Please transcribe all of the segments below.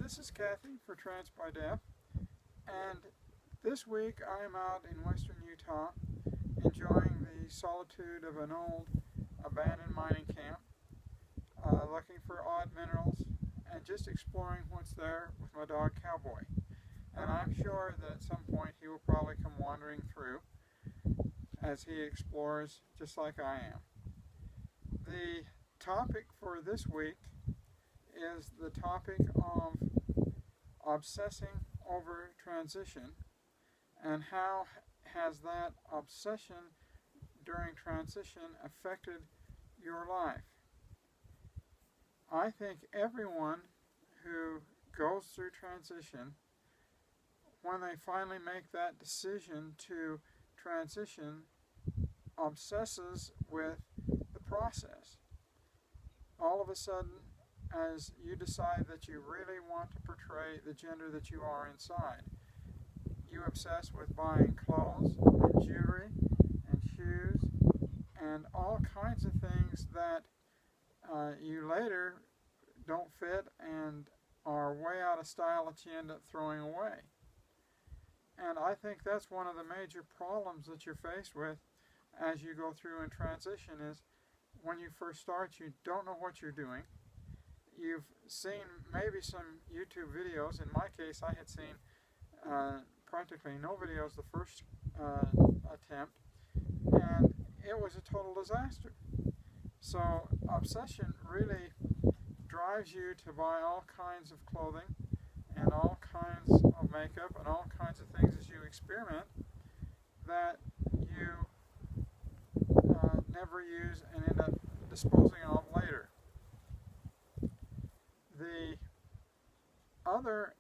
This is Cathy for TransByDef, and this week I am out in western Utah enjoying the solitude of an old abandoned mining camp, looking for odd minerals and just exploring what's there with my dog Cowboy. And I'm sure that at some point he will probably come wandering through as he explores just like I am. The topic for this week is the topic of obsessing over transition, and how has that obsession during transition affected your life. I think everyone who goes through transition, when they finally make that decision to transition, obsesses with the process. All of a sudden, as you decide that you really want to portray the gender that you are inside, you obsess with buying clothes and jewelry and shoes and all kinds of things that you later don't fit and are way out of style that you end up throwing away. And I think that's one of the major problems that you're faced with as you go through in transition is when you first start, you don't know what you're doing. You've seen maybe some YouTube videos. In my case, I had seen practically no videos the first attempt, and it was a total disaster. So obsession really drives you to buy all kinds of clothing and all kinds of makeup and all kinds of things as you experiment that you never use and end up disposing of later. The other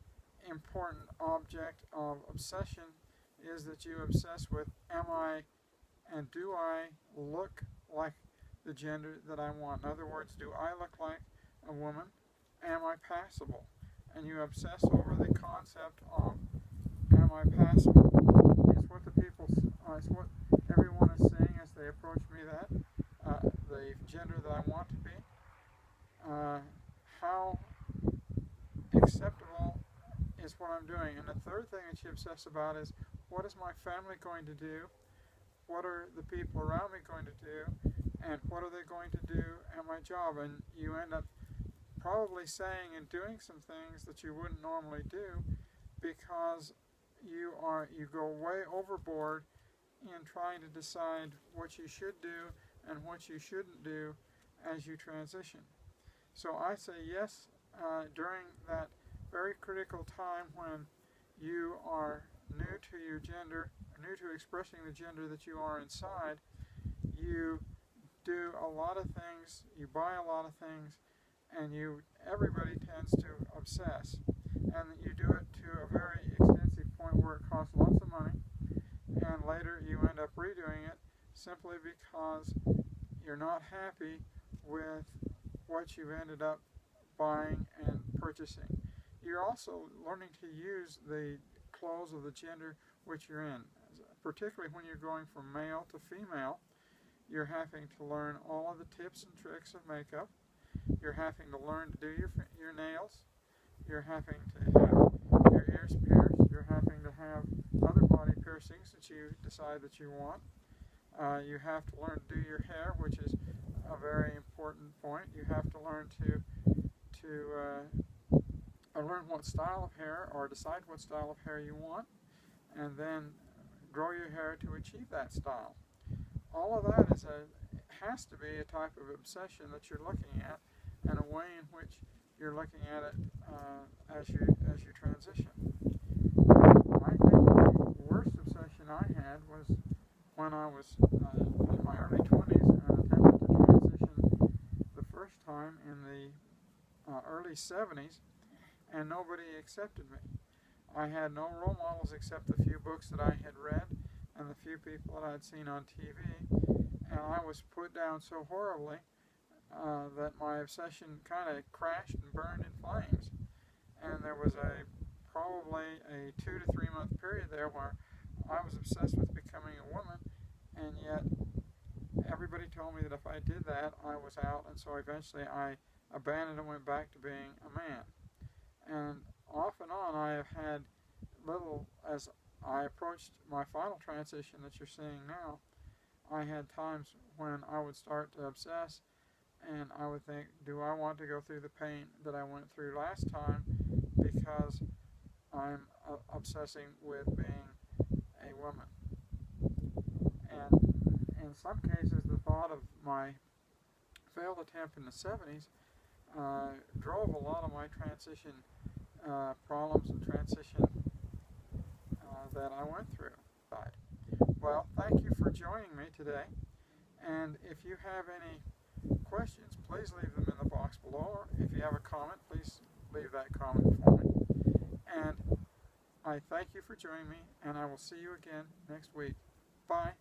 important object of obsession is that you obsess with, am I and do I look like the gender that I want? In other words, do I look like a woman? Am I passable? And you obsess over the concept of, am I passable? It's what the people, it's what everyone is saying as they approach me, that the gender that I want to be. How acceptable is what I'm doing. And the third thing that you obsess about is, what is my family going to do? What are the people around me going to do? And what are they going to do at my job? And you end up probably saying and doing some things that you wouldn't normally do because you go way overboard in trying to decide what you should do and what you shouldn't do as you transition. So I say yes, during that very critical time when you are new to your gender, new to expressing the gender that you are inside, you do a lot of things, you buy a lot of things, and everybody tends to obsess. And you do it to a very extensive point where it costs lots of money, and later you end up redoing it simply because you're not happy with what you've ended up buying and purchasing. You're also learning to use the clothes of the gender which you're in. Particularly when you're going from male to female, you're having to learn all of the tips and tricks of makeup. You're having to learn to do your nails. You're having to have your ears pierced. You're having to have other body piercings that you decide that you want. You have to learn to do your hair, which is a very important point. You have to learn to learn what style of hair, or decide what style of hair you want, and then grow your hair to achieve that style. All of that has to be a type of obsession that you're looking at, and a way in which you're looking at it as you transition. I think the worst obsession I had was when I was in my early 20s and attempted to transition the first time in the early 70s, and nobody accepted me. I had no role models except the few books that I had read and the few people that I'd seen on TV, and I was put down so horribly that my obsession kind of crashed and burned in flames. And there was probably a 2 to 3 month period there where I was obsessed with becoming a woman, and yet everybody told me that if I did that, I was out, and so eventually I abandoned and went back to being a man. And off and on I have had little, as I approached my final transition that you're seeing now, I had times when I would start to obsess, and I would think, do I want to go through the pain that I went through last time because I'm obsessing with being a woman? And in some cases, the thought of my failed attempt in the 70s drove a lot of my transition problems and transition that I went through. Well, thank you for joining me today, and if you have any questions, please leave them in the box below, or if you have a comment, please leave that comment for me. And I thank you for joining me, and I will see you again next week. Bye.